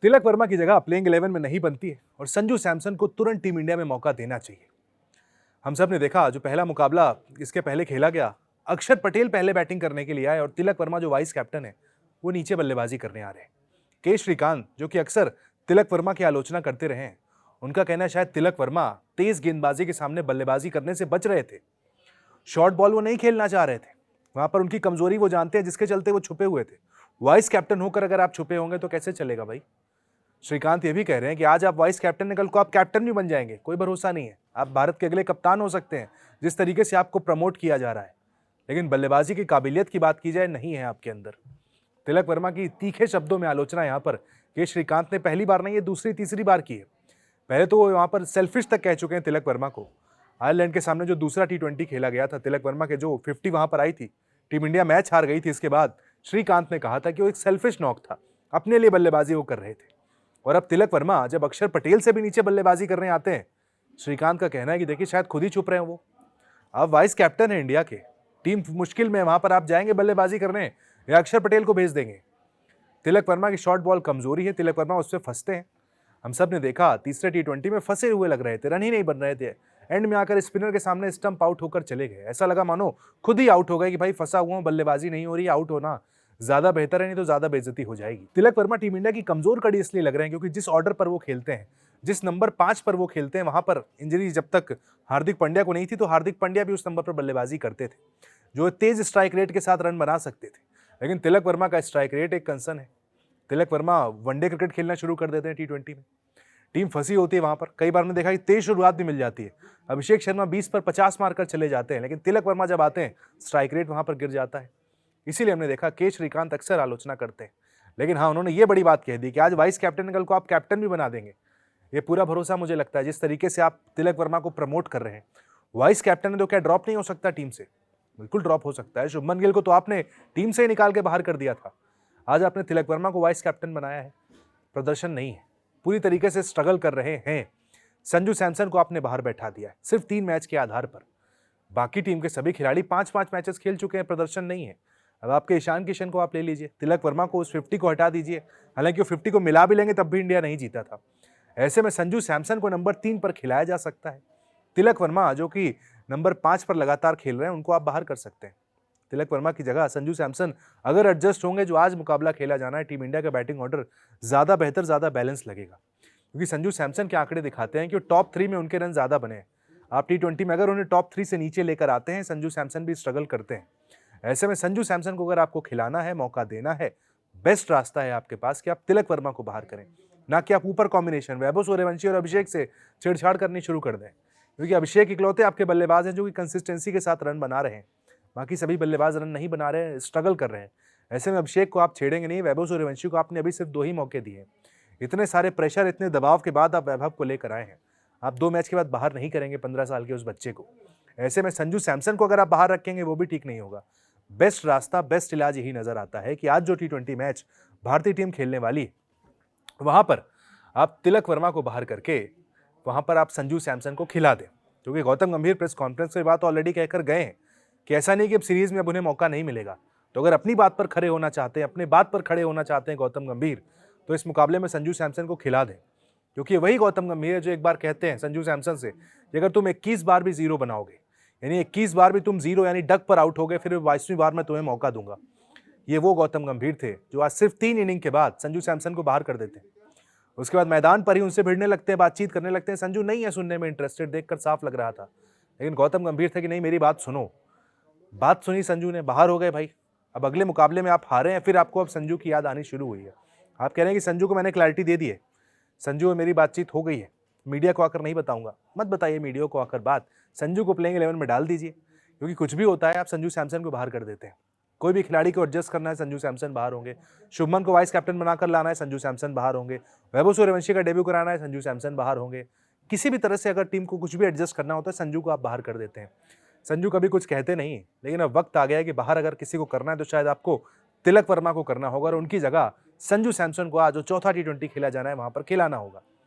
तिलक वर्मा की जगह प्लेइंग 11 में नहीं बनती है और संजू सैमसन को तुरंत टीम इंडिया में मौका देना चाहिए। हम सब ने देखा जो पहला मुकाबला इसके पहले खेला गया, अक्षर पटेल पहले बैटिंग करने के लिए आए और तिलक वर्मा जो वाइस कैप्टन है वो नीचे बल्लेबाजी करने आ रहे हैं। के श्रीकांत जो कि अक्सर तिलक वर्मा की आलोचना करते रहे हैं, उनका कहना है शायद तिलक वर्मा तेज गेंदबाजी के सामने बल्लेबाजी करने से बच रहे थे। शॉर्ट बॉल वो नहीं खेलना चाह रहे थे, वहां पर उनकी कमजोरी वो जानते हैं, जिसके चलते वो छुपे हुए थे। वाइस कैप्टन होकर अगर आप छुपे होंगे तो कैसे चलेगा भाई। श्रीकांत ये भी कह रहे हैं कि आज आप वाइस कैप्टन हैं, कल को आप कैप्टन भी बन जाएंगे, कोई भरोसा नहीं है। आप भारत के अगले कप्तान हो सकते हैं जिस तरीके से आपको प्रमोट किया जा रहा है, लेकिन बल्लेबाजी की काबिलियत की बात की जाए, नहीं है आपके अंदर। तिलक वर्मा की तीखे शब्दों में आलोचना यहाँ पर के श्रीकांत ने पहली बार नहीं, ये दूसरी तीसरी बार की है। पहले तो वो वहां पर सेल्फिश तक कह चुके हैं तिलक वर्मा को। आयरलैंड के सामने जो दूसरा T20 खेला गया था, तिलक वर्मा के जो 50 वहां पर आई थी, टीम इंडिया मैच हार गई थी। इसके बाद श्रीकांत ने कहा था कि वो एक सेल्फिश नॉक था, अपने लिए बल्लेबाजी वो कर रहे थे। और अब तिलक वर्मा जब अक्षर पटेल से भी नीचे बल्लेबाजी करने आते हैं, श्रीकांत का कहना है कि देखिए शायद खुद ही छुप रहे हैं वो। आप वाइस कैप्टन है इंडिया के, टीम मुश्किल में, वहां पर आप जाएंगे बल्लेबाजी करने या अक्षर पटेल को भेज देंगे। तिलक वर्मा की शॉर्ट बॉल कमजोरी है, तिलक वर्मा उससे फंसते हैं। हम सब ने देखा तीसरे T20 में फंसे हुए लग रहे थे, रन ही नहीं बन रहे थे। एंड में आकर स्पिनर के सामने स्टंप आउट होकर चले गए। ऐसा लगा मानो खुद ही आउट हो गए कि भाई फंसा हुआ हूं, बल्लेबाजी नहीं हो रही, आउट होना ज्यादा बेहतर है, नहीं तो ज्यादा बेइज्जती हो जाएगी। तिलक वर्मा टीम इंडिया की कमजोर कड़ी इसलिए लग रहे हैं क्योंकि जिस ऑर्डर पर वो खेलते हैं, जिस नंबर 5 पर वो खेलते हैं, वहां पर इंजरी जब तक हार्दिक पांड्या को नहीं थी तो हार्दिक पांड्या भी उस नंबर पर बल्लेबाजी करते थे, जो तेज स्ट्राइक रेट के साथ रन बना सकते थे। लेकिन तिलक वर्मा का स्ट्राइक रेट एक कंसर्न है। तिलक वर्मा वनडे क्रिकेट खेलना शुरू कर देते हैं T20 में, टीम फंसी होती है वहां पर। कई बार हमने देखा कि तेज शुरुआत भी मिल जाती है। अभिषेक शर्मा 20 पर 50 मारकर चले जाते हैं, लेकिन तिलक वर्मा जब आते हैं स्ट्राइक रेट वहां पर गिर जाता है। इसीलिए हमने देखा के श्रीकांत अक्सर आलोचना करते हैं, लेकिन हाँ, उन्होंने ये बड़ी बात कह दी कि आज वाइस कैप्टन, कल को आप कैप्टन भी बना देंगे। ये पूरा भरोसा मुझे लगता है, जिस तरीके से आप तिलक वर्मा को प्रमोट कर रहे हैं। वाइस कैप्टन है तो क्या ड्रॉप नहीं हो सकता टीम से? बिल्कुल ड्रॉप हो सकता है। शुभमन गिल को तो आपने टीम से ही निकाल के बाहर कर दिया था, आज आपने तिलक वर्मा को वाइस कैप्टन बनाया है। प्रदर्शन नहीं है, पूरी तरीके से स्ट्रगल कर रहे हैं। संजू सैमसन को आपने बाहर बैठा दिया है सिर्फ 3 मैच के आधार पर। बाकी टीम के सभी खिलाड़ी 5-5 मैचेस खेल चुके हैं, प्रदर्शन नहीं है। अब आपके ईशान किशन को आप ले लीजिए, तिलक वर्मा को उस 50 को हटा दीजिए, हालांकि वो 50 को मिला भी लेंगे तब भी इंडिया नहीं जीता था। ऐसे में संजू सैमसन को नंबर 3 पर खिलाया जा सकता है। तिलक वर्मा जो कि नंबर 5 पर लगातार खेल रहे हैं, उनको आप बाहर कर सकते हैं। तिलक वर्मा की जगह संजू सैमसन अगर एडजस्ट होंगे, जो आज मुकाबला खेला जाना है, टीम इंडिया का बैटिंग ऑर्डर ज्यादा बेहतर, ज्यादा बैलेंस लगेगा। क्योंकि संजू सैमसन के आंकड़े दिखाते हैं कि टॉप 3 में उनके रन ज्यादा बने हैं। आप T20 में अगर उन्हें टॉप 3 से नीचे लेकर आते हैं, संजू सैमसन भी स्ट्रगल करते हैं। ऐसे में संजू सैमसन को अगर आपको खिलाना है, मौका देना है, बेस्ट रास्ता है आपके पास कि आप तिलक वर्मा को बाहर करें, ना कि आप ऊपर कॉम्बिनेशन वैभव सूर्यवंशी और अभिषेक से छेड़छाड़ करनी शुरू कर दें। क्योंकि अभिषेक इकलौते आपके बल्लेबाज हैं जो कि कंसिस्टेंसी के साथ रन बना रहे हैं, बाकी सभी बल्लेबाज रन नहीं बना रहे हैं, स्ट्रगल कर रहे हैं। ऐसे में अभिषेक को आप छेड़ेंगे नहीं, वैभव सूर्यवंशी को आपने अभी सिर्फ 2 ही मौके दिए। इतने सारे प्रेशर, इतने दबाव के बाद आप वैभव को लेकर आए हैं, आप 2 मैच के बाद बाहर नहीं करेंगे 15 साल के उस बच्चे को। ऐसे में संजू सैमसन को अगर आप बाहर रखेंगे वो भी ठीक नहीं होगा। बेस्ट रास्ता, बेस्ट इलाज यही नजर आता है कि आज जो T20 मैच भारतीय टीम खेलने वाली, वहां पर आप तिलक वर्मा को बाहर करके वहां पर आप संजू सैमसन को खिला दें। क्योंकि गौतम गंभीर प्रेस कॉन्फ्रेंस में बात ऑलरेडी कहकर गए हैं कि ऐसा नहीं कि अब सीरीज में अब उन्हें मौका नहीं मिलेगा। तो अगर अपनी बात पर खड़े होना चाहते हैं, अपने बात पर खड़े होना चाहते हैं गौतम गंभीर, तो इस मुकाबले में संजू सैमसन को खिला दें। क्योंकि वही गौतम गंभीर है जो एक बार कहते हैं संजू सैमसन से कि अगर तुम 21 बार भी 0 बनाओगे, यानी 21 बार भी तुम 0 यानी डक पर आउट हो गए, फिर 22वीं बार मैं तुम्हें मौका दूंगा। ये वो गौतम गंभीर थे जो आज सिर्फ 3 इनिंग के बाद संजू सैमसन को बाहर कर देते हैं। उसके बाद मैदान पर ही उनसे भिड़ने लगते हैं, बातचीत करने लगते हैं। संजू नहीं है सुनने में इंटरेस्टेड, देखकर साफ लग रहा था, लेकिन गौतम गंभीर थे कि नहीं मेरी बात सुनो। बात सुनी संजू ने, बाहर हो गए भाई। अब अगले मुकाबले में आप हारे हैं, फिर आपको अब संजू की याद आनी शुरू हुई है। आप कह रहे हैं कि संजू को मैंने क्लैरिटी दे दी है, संजू और मेरी बातचीत हो गई है, मीडिया को आकर नहीं बताऊंगा। मत बताइए मीडिया को आकर बात, संजू को प्लेइंग 11 में डाल दीजिए। क्योंकि कुछ भी होता है आप संजू सैमसन को बाहर कर देते हैं। कोई भी खिलाड़ी को एडजस्ट करना है, संजू सैमसन बाहर होंगे। शुभमन को वाइस कैप्टन बनाकर लाना है, संजू सैमसन बाहर होंगे। वैभव सूर्यवंशी का डेब्यू कराना है, संजू सैमसन बाहर होंगे। किसी भी तरह से अगर टीम को कुछ भी एडजस्ट करना होता है, संजू को आप बाहर कर देते हैं। संजू कभी कुछ कहते नहीं, लेकिन अब वक्त आ गया है कि बाहर अगर किसी को करना है तो शायद आपको तिलक वर्मा को करना होगा और उनकी जगह संजू सैमसन को आज जो चौथा T20 खेला जाना है वहां पर खिलाना होगा।